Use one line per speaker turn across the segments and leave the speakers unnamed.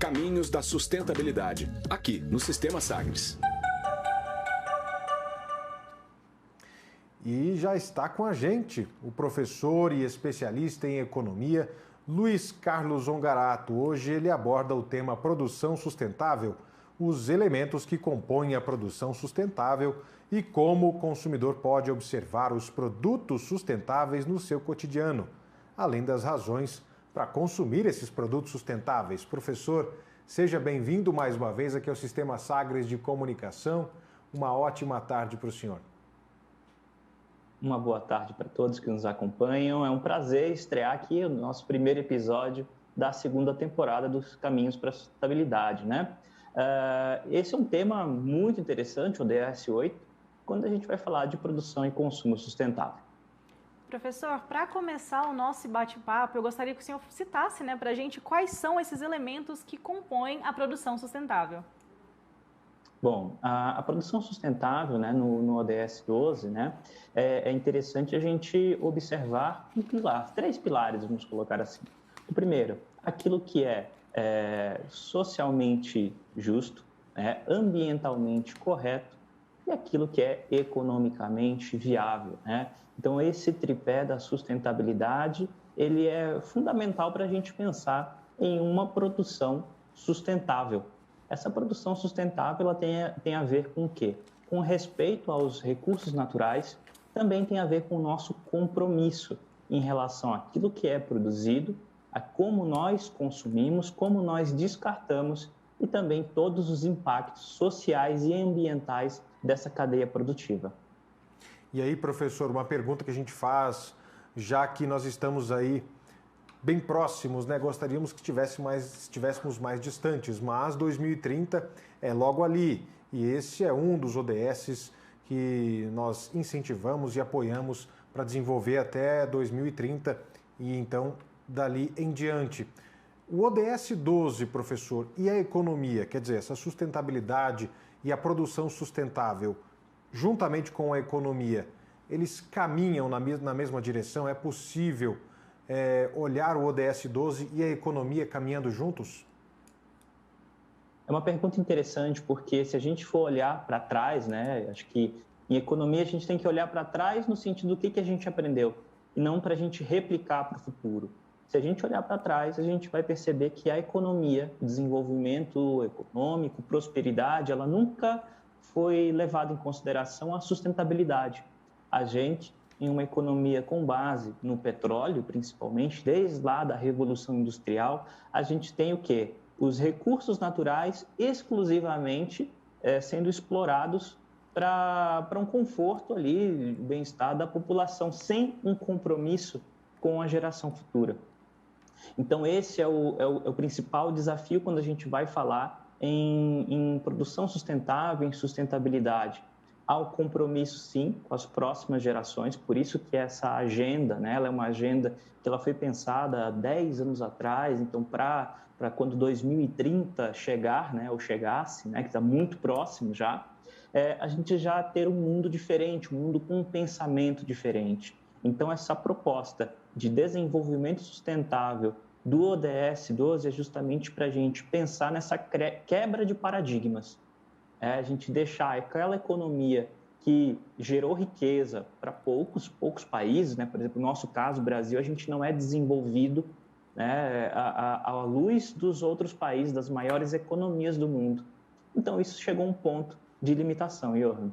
Caminhos da Sustentabilidade, aqui no Sistema Sagres.
E já está com a gente o professor e especialista em economia, Luiz Carlos Ongarato. Hoje ele aborda o tema produção sustentável, os elementos que compõem a produção sustentável e como o consumidor pode observar os produtos sustentáveis no seu cotidiano, além das razões para consumir esses produtos sustentáveis. Professor, seja bem-vindo mais uma vez aqui ao Sistema Sagres de Comunicação. Uma ótima tarde para o senhor.
Uma boa tarde para todos que nos acompanham. É um prazer estrear aqui o nosso primeiro episódio da segunda temporada dos Caminhos para a Sustentabilidade, né? Esse é um tema muito interessante, o ODS 8, quando a gente vai falar de produção e consumo sustentável.
Professor, para começar o nosso bate-papo, eu gostaria que o senhor citasse, para a gente quais são esses elementos que compõem a produção sustentável.
Bom, a produção sustentável, né, no ODS 12, né, é interessante a gente observar três pilares, vamos colocar assim. O primeiro, aquilo que é socialmente justo, ambientalmente correto e aquilo que é economicamente viável, né? Então, esse tripé da sustentabilidade, ele é fundamental para a gente pensar em uma produção sustentável. Essa produção sustentável ela tem a ver com o quê? Com respeito aos recursos naturais, também tem a ver com o nosso compromisso em relação àquilo que é produzido, a como nós consumimos, como nós descartamos e também todos os impactos sociais e ambientais dessa cadeia produtiva.
E aí, professor, uma pergunta que a gente faz, já que nós estamos aí bem próximos, né? Gostaríamos que estivéssemos mais distantes, mas 2030 é logo ali. E esse é um dos ODSs que nós incentivamos e apoiamos para desenvolver até 2030 e então dali em diante. O ODS 12, professor, e a economia, quer dizer, essa sustentabilidade e a produção sustentável, juntamente com a economia, eles caminham na mesma direção? É possível olhar o ODS 12 e a economia caminhando juntos?
É uma pergunta interessante, porque se a gente for olhar para trás, né, acho que em economia a gente tem que olhar para trás no sentido do que a gente aprendeu, e não para a gente replicar para o futuro. Se a gente olhar para trás, a gente vai perceber que a economia, desenvolvimento econômico, prosperidade, ela nunca foi levada em consideração a sustentabilidade. A gente, em uma economia com base no petróleo, principalmente, desde lá da Revolução Industrial, a gente tem o quê? Os recursos naturais exclusivamente sendo explorados para um conforto ali, bem-estar da população, sem um compromisso com a geração futura. Então, esse é o principal desafio quando a gente vai falar em produção sustentável, em sustentabilidade. Há o compromisso, sim, com as próximas gerações, por isso que essa agenda, né, ela é uma agenda que ela foi pensada há 10 anos atrás, então para quando 2030 chegar, né, ou chegasse, né, que está muito próximo já, a gente já ter um mundo diferente, um mundo com um pensamento diferente. Então, essa proposta de desenvolvimento sustentável do ODS 12 é justamente para a gente pensar nessa quebra de paradigmas. A gente deixar aquela economia que gerou riqueza para poucos países, né? Por exemplo, no nosso caso, o Brasil, a gente não é desenvolvido, né, à luz dos outros países, das maiores economias do mundo. Então, isso chegou a um ponto de limitação, Johan.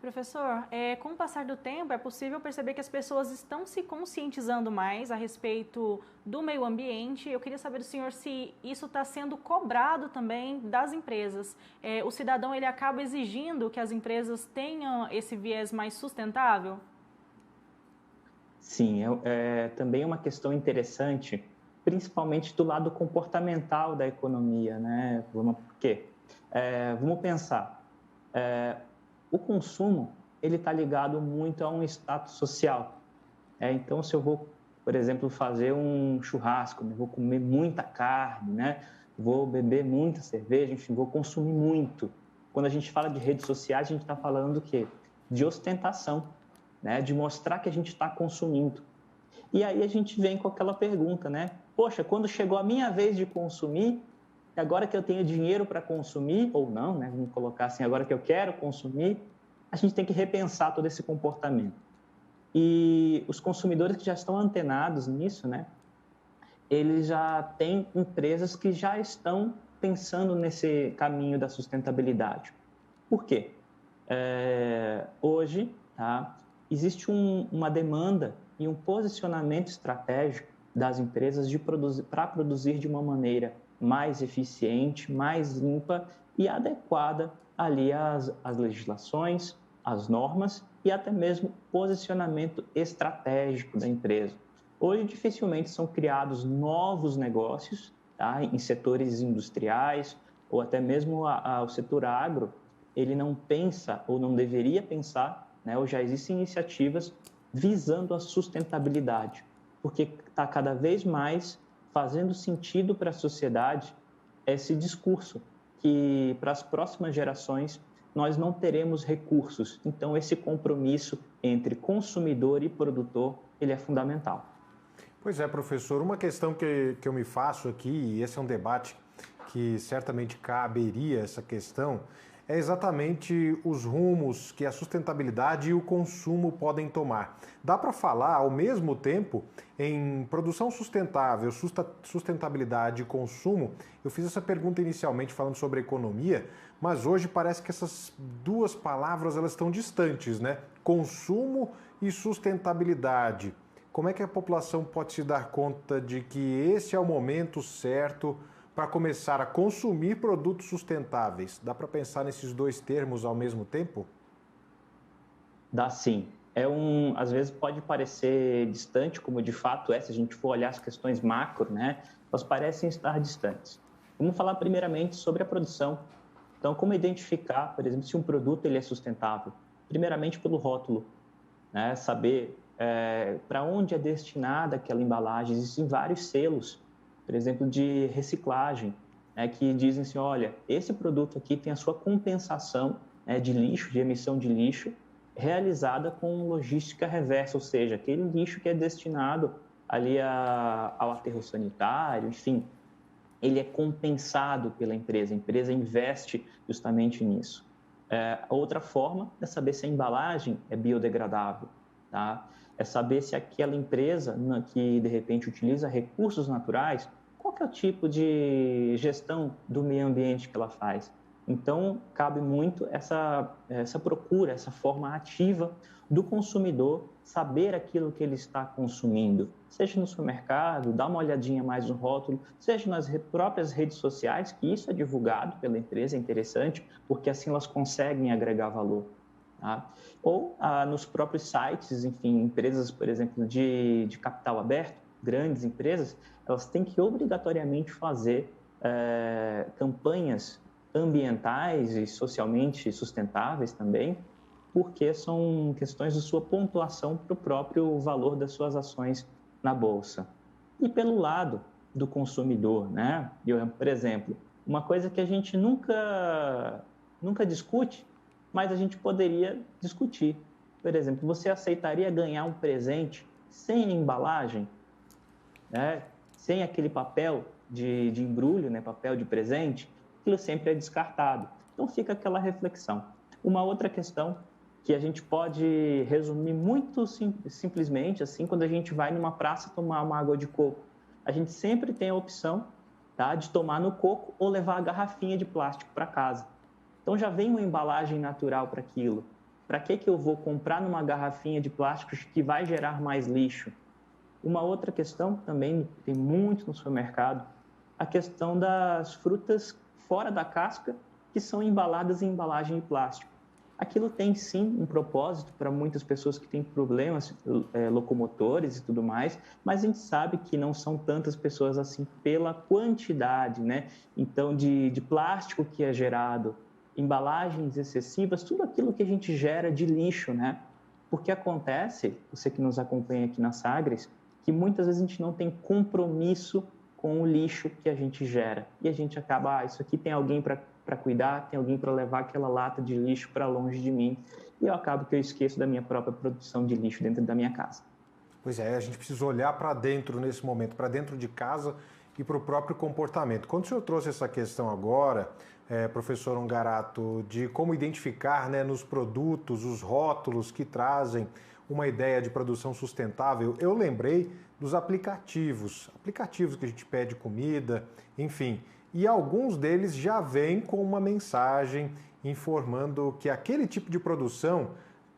Professor, com o passar do tempo, é possível perceber que as pessoas estão se conscientizando mais a respeito do meio ambiente. Eu queria saber do senhor se isso está sendo cobrado também das empresas. O cidadão ele acaba exigindo que as empresas tenham esse viés mais sustentável?
Sim, também é uma questão interessante, principalmente do lado comportamental da economia, né? Por quê? Vamos pensar. O consumo ele está ligado muito a um status social. Então, se eu vou, por exemplo, fazer um churrasco, vou comer muita carne, né? Vou beber muita cerveja, enfim, vou consumir muito. Quando a gente fala de redes sociais, a gente está falando do quê? De ostentação, né? De mostrar que a gente está consumindo. E aí a gente vem com aquela pergunta, né? Poxa, quando chegou a minha vez de consumir, E agora que eu tenho dinheiro para consumir, ou não, né? Vamos colocar assim, agora que eu quero consumir, a gente tem que repensar todo esse comportamento. E os consumidores que já estão antenados nisso, né? Eles já têm empresas que já estão pensando nesse caminho da sustentabilidade. Por quê? Hoje, tá, existe uma demanda e um posicionamento estratégico das empresas para produzir de uma maneira mais eficiente, mais limpa e adequada ali às legislações, às normas e até mesmo posicionamento estratégico da empresa. Hoje, dificilmente são criados novos negócios, tá, em setores industriais ou até mesmo o setor agro, ele não pensa ou não deveria pensar, né, ou já existem iniciativas visando a sustentabilidade, porque está cada vez mais fazendo sentido para a sociedade esse discurso que para as próximas gerações nós não teremos recursos. Então, esse compromisso entre consumidor e produtor, ele é fundamental.
Pois é, professor, uma questão que eu me faço aqui, e esse é um debate que certamente caberia essa questão, é exatamente os rumos que a sustentabilidade e o consumo podem tomar. Dá para falar, ao mesmo tempo, em produção sustentável, sustentabilidade e consumo? Eu fiz essa pergunta inicialmente falando sobre economia, mas hoje parece que essas duas palavras elas estão distantes, né? Consumo e sustentabilidade. Como é que a população pode se dar conta de que esse é o momento certo para começar a consumir produtos sustentáveis? Dá para pensar nesses dois termos ao mesmo tempo?
Dá sim. Às vezes pode parecer distante, como de fato é, se a gente for olhar as questões macro, né? Elas parecem estar distantes. Vamos falar primeiramente sobre a produção. Então, como identificar, por exemplo, se um produto ele é sustentável? Primeiramente pelo rótulo, né? Saber para onde é destinada aquela embalagem. Existem vários selos, por exemplo, de reciclagem, né, que dizem assim, olha, esse produto aqui tem a sua compensação, né, de lixo, de emissão de lixo, realizada com logística reversa, ou seja, aquele lixo que é destinado ali ao aterro sanitário, enfim, ele é compensado pela empresa, a empresa investe justamente nisso. Outra forma é saber se a embalagem é biodegradável, tá? É saber se aquela empresa que, de repente, utiliza recursos naturais, qual que é o tipo de gestão do meio ambiente que ela faz. Então, cabe muito essa procura, essa forma ativa do consumidor saber aquilo que ele está consumindo, seja no supermercado, dá uma olhadinha mais no rótulo, seja nas próprias redes sociais, que isso é divulgado pela empresa, é interessante, porque assim elas conseguem agregar valor. Tá? Ou nos próprios sites, enfim, empresas, por exemplo, de capital aberto, grandes empresas, elas têm que obrigatoriamente fazer campanhas ambientais e socialmente sustentáveis também, porque são questões de sua pontuação para o próprio valor das suas ações na Bolsa. E pelo lado do consumidor, né? Por exemplo, uma coisa que a gente nunca discute, mas a gente poderia discutir. Por exemplo, você aceitaria ganhar um presente sem embalagem, né? Sem aquele papel de embrulho, né? Papel de presente? Aquilo sempre é descartado. Então fica aquela reflexão. Uma outra questão que a gente pode resumir muito simplesmente, assim, quando a gente vai numa praça tomar uma água de coco, a gente sempre tem a opção, tá, de tomar no coco ou levar a garrafinha de plástico para casa. Então já vem uma embalagem natural para aquilo. Para que eu vou comprar numa garrafinha de plástico que vai gerar mais lixo? Uma outra questão também tem muito no supermercado, a questão das frutas fora da casca que são embaladas em embalagem de plástico. Aquilo tem sim um propósito para muitas pessoas que têm problemas locomotores e tudo mais, mas a gente sabe que não são tantas pessoas assim pela quantidade, né? Então, de plástico que é gerado, embalagens excessivas, tudo aquilo que a gente gera de lixo, né? Porque acontece, você que nos acompanha aqui na Sagres, que muitas vezes a gente não tem compromisso com o lixo que a gente gera. E a gente acaba, isso aqui tem alguém para cuidar, tem alguém para levar aquela lata de lixo para longe de mim. E eu acabo que eu esqueço da minha própria produção de lixo dentro da minha casa.
Pois é, a gente precisa olhar para dentro nesse momento, para dentro de casa e para o próprio comportamento. Quando o senhor trouxe essa questão agora, professor Ongarato, de como identificar, né, nos produtos os rótulos que trazem uma ideia de produção sustentável, eu lembrei dos aplicativos que a gente pede comida, enfim, e alguns deles já vêm com uma mensagem informando que aquele tipo de produção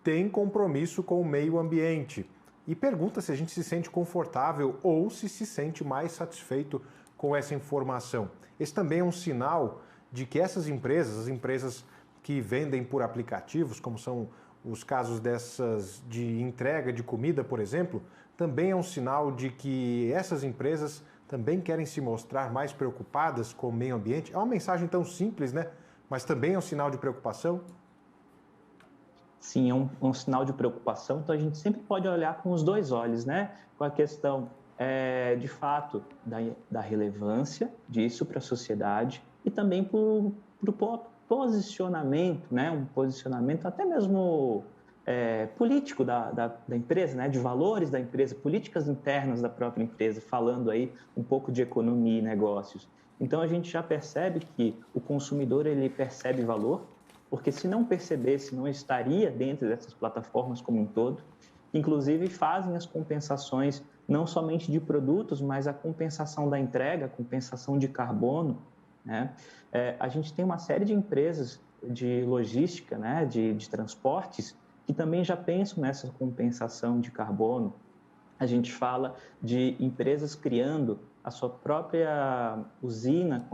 tem compromisso com o meio ambiente e pergunta se a gente se sente confortável ou se sente mais satisfeito com essa informação. Esse também é um sinal de que essas empresas, as empresas que vendem por aplicativos, como são os casos dessas de entrega de comida, por exemplo, também é um sinal de que essas empresas também querem se mostrar mais preocupadas com o meio ambiente. É uma mensagem tão simples, né? Mas também é um sinal de preocupação?
Sim, é um sinal de preocupação, então a gente sempre pode olhar com os dois olhos, né? Com a questão, de fato, da relevância disso para a sociedade e também para o posicionamento, né? Um posicionamento até mesmo político da empresa, né? De valores da empresa, políticas internas da própria empresa, falando aí um pouco de economia e negócios. Então, a gente já percebe que o consumidor ele percebe valor, porque se não percebesse, não estaria dentro dessas plataformas como um todo. Inclusive, fazem as compensações não somente de produtos, mas a compensação da entrega, a compensação de carbono, né? A gente tem uma série de empresas de logística, né, de transportes, que também já pensam nessa compensação de carbono. A gente fala de empresas criando a sua própria usina,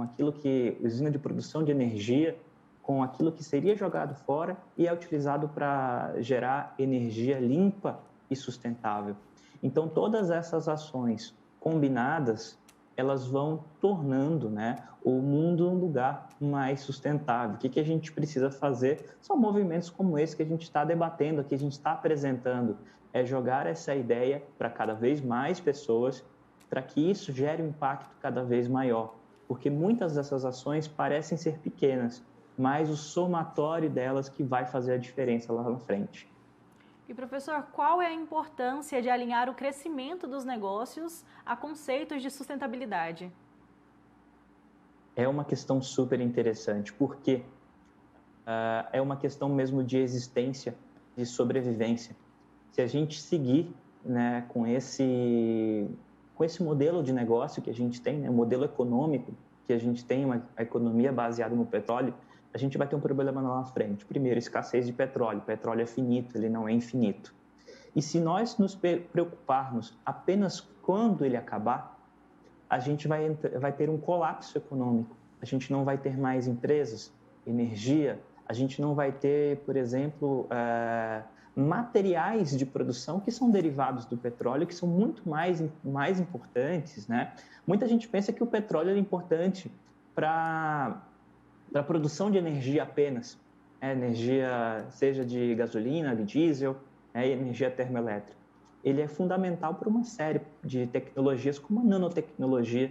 usina de produção de energia, com aquilo que seria jogado fora e é utilizado para gerar energia limpa e sustentável. Então, todas essas ações combinadas, elas vão tornando, né, o mundo um lugar mais sustentável. O que a gente precisa fazer são movimentos como esse que a gente está debatendo, que a gente está apresentando, é jogar essa ideia para cada vez mais pessoas, para que isso gere um impacto cada vez maior. Porque muitas dessas ações parecem ser pequenas, mas o somatório delas que vai fazer a diferença lá na frente.
E, professor, qual é a importância de alinhar o crescimento dos negócios a conceitos de sustentabilidade?
É uma questão super interessante, porque é uma questão mesmo de existência, de sobrevivência. Se a gente seguir, né, com esse modelo de negócio que a gente tem, né, modelo econômico que a gente tem, a economia baseada no petróleo, a gente vai ter um problema lá na frente. Primeiro, escassez de petróleo. O petróleo é finito, ele não é infinito. E se nós nos preocuparmos apenas quando ele acabar, a gente vai ter um colapso econômico. A gente não vai ter mais empresas, energia, a gente não vai ter, por exemplo, materiais de produção que são derivados do petróleo, que são muito mais importantes, né? Muita gente pensa que o petróleo é importante para a produção de energia apenas, energia seja de gasolina, de diesel, energia termoelétrica. Ele é fundamental para uma série de tecnologias como a nanotecnologia,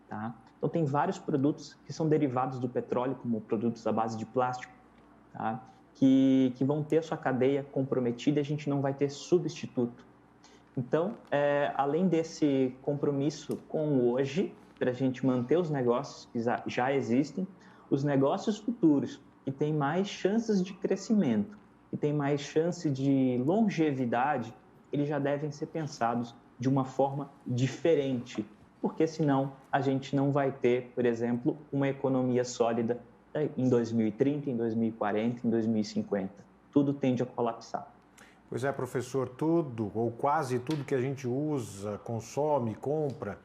tá? Então, tem vários produtos que são derivados do petróleo, como produtos à base de plástico, tá? Que vão ter a sua cadeia comprometida e a gente não vai ter substituto. Então, além desse compromisso com o hoje, para a gente manter os negócios que já existem, os negócios futuros, que têm mais chances de crescimento, que têm mais chance de longevidade, eles já devem ser pensados de uma forma diferente, porque senão a gente não vai ter, por exemplo, uma economia sólida em 2030, em 2040, em 2050. Tudo tende a colapsar.
Pois é, professor, tudo ou quase tudo que a gente usa, consome, compra,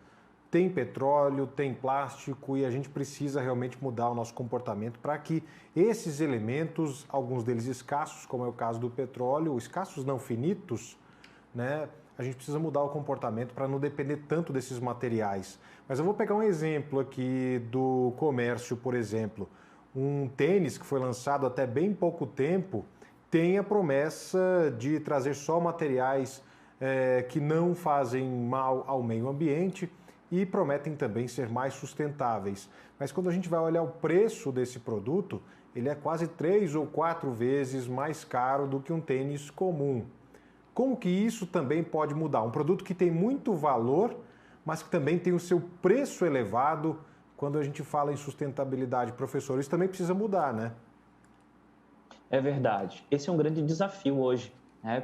tem petróleo, tem plástico e a gente precisa realmente mudar o nosso comportamento para que esses elementos, alguns deles escassos, como é o caso do petróleo, escassos não finitos, né? A gente precisa mudar o comportamento para não depender tanto desses materiais. Mas eu vou pegar um exemplo aqui do comércio, por exemplo. Um tênis que foi lançado até bem pouco tempo tem a promessa de trazer só materiais que não fazem mal ao meio ambiente e prometem também ser mais sustentáveis. Mas quando a gente vai olhar o preço desse produto, ele é quase 3 ou 4 vezes mais caro do que um tênis comum. Como que isso também pode mudar? Um produto que tem muito valor, mas que também tem o seu preço elevado quando a gente fala em sustentabilidade. Professor, isso também precisa mudar, né?
É verdade. Esse é um grande desafio hoje. Né?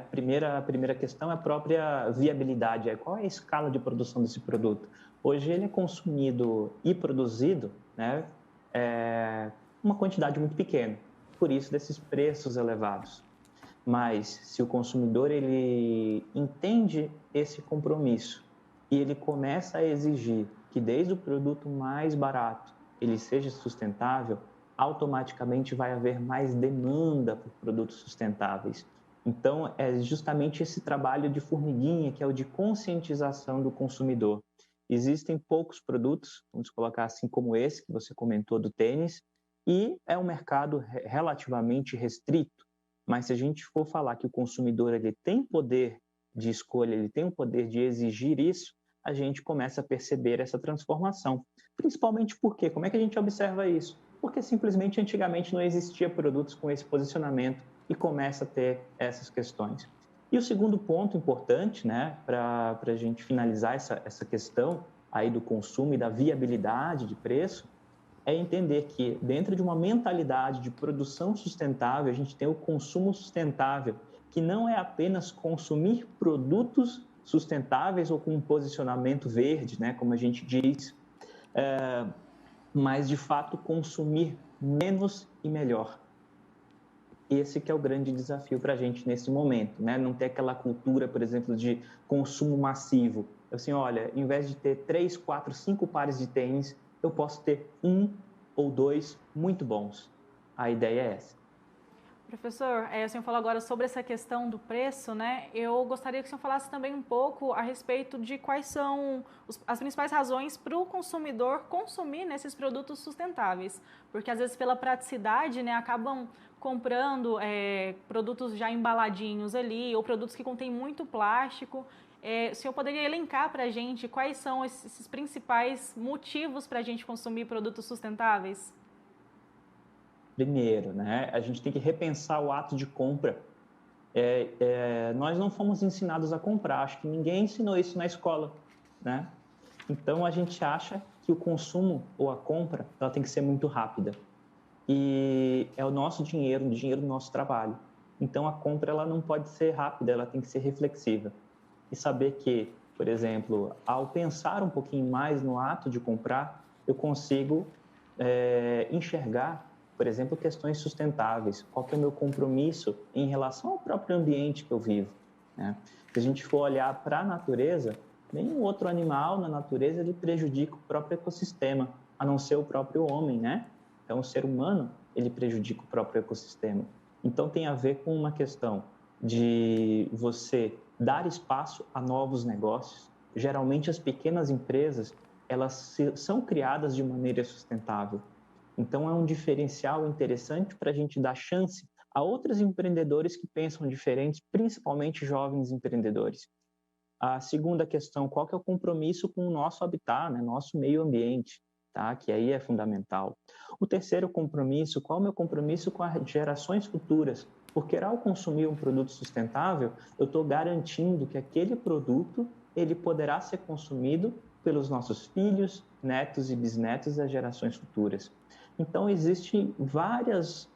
A primeira questão é a própria viabilidade. Qual é a escala de produção desse produto? Hoje ele é consumido e produzido, né, uma quantidade muito pequena, por isso desses preços elevados. Mas se o consumidor ele entende esse compromisso e ele começa a exigir que desde o produto mais barato ele seja sustentável, automaticamente vai haver mais demanda por produtos sustentáveis. Então, é justamente esse trabalho de formiguinha, que é o de conscientização do consumidor. Existem poucos produtos, vamos colocar assim como esse que você comentou do tênis, e é um mercado relativamente restrito. Mas se a gente for falar que o consumidor ele tem poder de escolha, ele tem o poder de exigir isso, a gente começa a perceber essa transformação. Principalmente porque, como é que a gente observa isso? Porque simplesmente antigamente não existia produtos com esse posicionamento e começa a ter essas questões. E o segundo ponto importante, né, para a gente finalizar essa questão aí do consumo e da viabilidade de preço, é entender que dentro de uma mentalidade de produção sustentável, a gente tem o consumo sustentável, que não é apenas consumir produtos sustentáveis ou com um posicionamento verde, né, como a gente diz, mas de fato consumir menos e melhor. Esse que é o grande desafio para a gente nesse momento, né? Não ter aquela cultura, por exemplo, de consumo massivo. Assim, olha, em vez de ter 3, 4, 5 pares de tênis, eu posso ter 1 ou 2 muito bons. A ideia é essa.
Professor, o senhor falou agora sobre essa questão do preço, né? Eu gostaria que o senhor falasse também um pouco a respeito de quais são as principais razões para o consumidor consumir nesses produtos sustentáveis. Porque, às vezes, pela praticidade, né, acabam comprando produtos já embaladinhos ali, ou produtos que contêm muito plástico. O senhor poderia elencar para a gente quais são esses principais motivos para a gente consumir produtos sustentáveis?
Primeiro, né, a gente tem que repensar o ato de compra. Nós não fomos ensinados a comprar, acho que ninguém ensinou isso na escola, né? Então, a gente acha que o consumo ou a compra ela tem que ser muito rápida. E é o nosso dinheiro, o dinheiro do nosso trabalho. Então, a compra ela não pode ser rápida, ela tem que ser reflexiva. E saber que, por exemplo, ao pensar um pouquinho mais no ato de comprar, eu consigo enxergar, por exemplo, questões sustentáveis. Qual que é o meu compromisso em relação ao próprio ambiente que eu vivo, né? Se a gente for olhar para a natureza, nenhum outro animal na natureza ele prejudica o próprio ecossistema, a não ser o próprio homem, né? Então, o ser humano, ele prejudica o próprio ecossistema. Então, tem a ver com uma questão de você dar espaço a novos negócios. Geralmente, as pequenas empresas, elas são criadas de maneira sustentável. Então, é um diferencial interessante para a gente dar chance a outros empreendedores que pensam diferentes, principalmente jovens empreendedores. A segunda questão, qual que é o compromisso com o nosso habitat, né? Nosso meio ambiente, tá? Que aí é fundamental. O terceiro compromisso, qual é o meu compromisso com as gerações futuras? Porque ao consumir um produto sustentável, eu estou garantindo que aquele produto ele poderá ser consumido pelos nossos filhos, netos e bisnetos das gerações futuras. Então, existem vários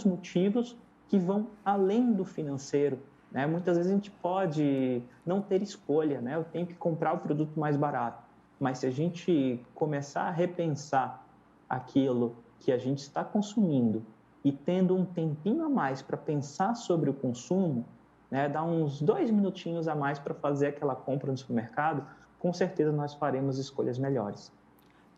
motivos que vão além do financeiro, né? Muitas vezes a gente pode não ter escolha, né? Eu tenho que comprar o produto mais barato. Mas se a gente começar a repensar aquilo que a gente está consumindo e tendo um tempinho a mais para pensar sobre o consumo, né? Dar uns 2 minutinhos a mais para fazer aquela compra no supermercado, com certeza nós faremos escolhas melhores.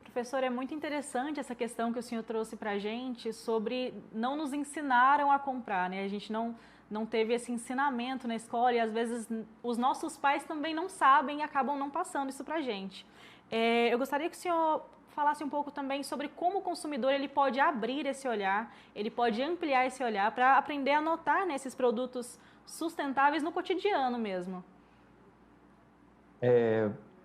Professor, é muito interessante essa questão que o senhor trouxe para a gente sobre não nos ensinaram a comprar, né? A gente não teve esse ensinamento na escola e às vezes os nossos pais também não sabem e acabam não passando isso para a gente. Eu gostaria que o senhor falasse um pouco também sobre como o consumidor ele pode abrir esse olhar, ele pode ampliar esse olhar para aprender a notar nesses produtos sustentáveis no cotidiano mesmo.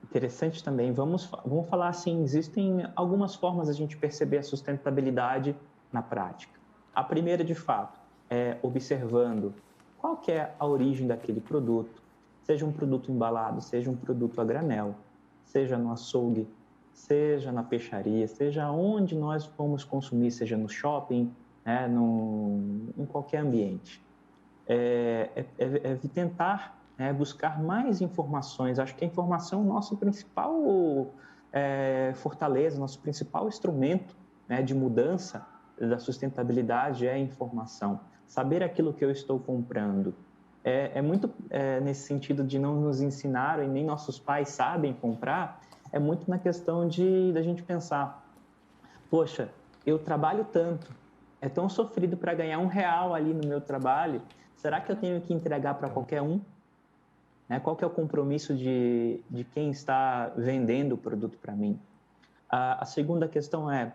Interessante também. Vamos falar assim, existem algumas formas de a gente perceber a sustentabilidade na prática. A primeira, de fato, é observando qual que é a origem daquele produto, seja um produto embalado, seja um produto a granel. seja no açougue, seja na peixaria, seja onde nós formos consumir, seja no shopping, né, em qualquer ambiente. Tentar buscar mais informações. Acho que a informação é o nosso principal fortaleza, nosso principal instrumento, né, de mudança da sustentabilidade é a informação. Saber aquilo que eu estou comprando. Muito nesse sentido de não nos ensinaram e nem nossos pais sabem comprar, é muito na questão da gente pensar, poxa, eu trabalho tanto, é tão sofrido para ganhar R$1 ali no meu trabalho, será que eu tenho que entregar para qualquer um? Qual que é o compromisso de quem está vendendo o produto para mim? A segunda questão é,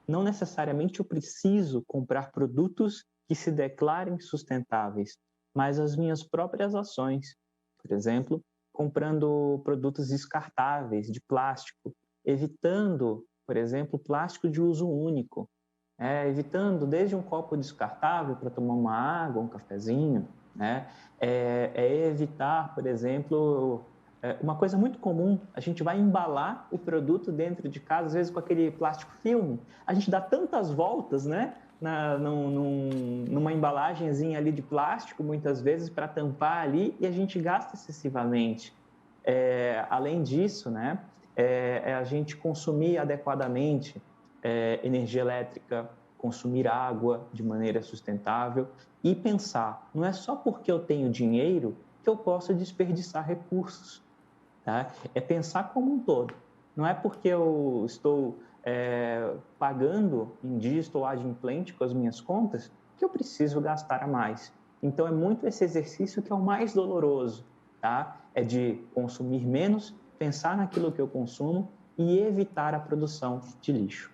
não necessariamente eu preciso comprar produtos que se declarem sustentáveis, mas as minhas próprias ações. Por exemplo, comprando produtos descartáveis de plástico, evitando, por exemplo, plástico de uso único, evitando desde um copo descartável para tomar uma água, um cafezinho, evitar, por exemplo, uma coisa muito comum, a gente vai embalar o produto dentro de casa, às vezes com aquele plástico filme, a gente dá tantas voltas, numa embalagenzinha ali de plástico, muitas vezes, para tampar ali, e a gente gasta excessivamente. Além disso, a gente consumir adequadamente energia elétrica, consumir água de maneira sustentável e pensar, não é só porque eu tenho dinheiro que eu posso desperdiçar recursos. Tá? É pensar como um todo. Não é porque eu estou pagando em dia, estou adimplente com as minhas contas, que eu preciso gastar a mais. Então, é muito esse exercício que é o mais doloroso, tá? É de consumir menos, pensar naquilo que eu consumo e evitar a produção de lixo.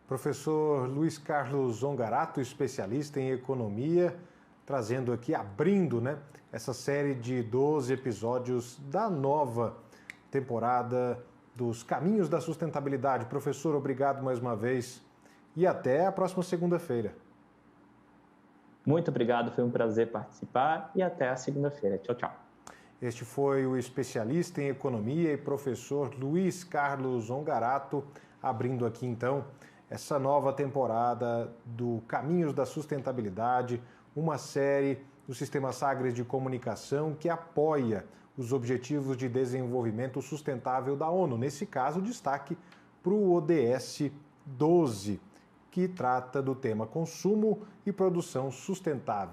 Professor Luiz Carlos Zongarato, especialista em economia, trazendo aqui, abrindo, essa série de 12 episódios da nova temporada dos Caminhos da Sustentabilidade. Professor, obrigado mais uma vez e até a próxima segunda-feira.
Muito obrigado, foi um prazer participar e até a segunda-feira. Tchau, tchau.
Este foi o especialista em economia e professor Luiz Carlos Zongarato, abrindo aqui então essa nova temporada do Caminhos da Sustentabilidade, uma série do Sistema Sagres de Comunicação que apoia os Objetivos de Desenvolvimento Sustentável da ONU. Nesse caso, destaque para o ODS 12, que trata do tema consumo e produção sustentáveis.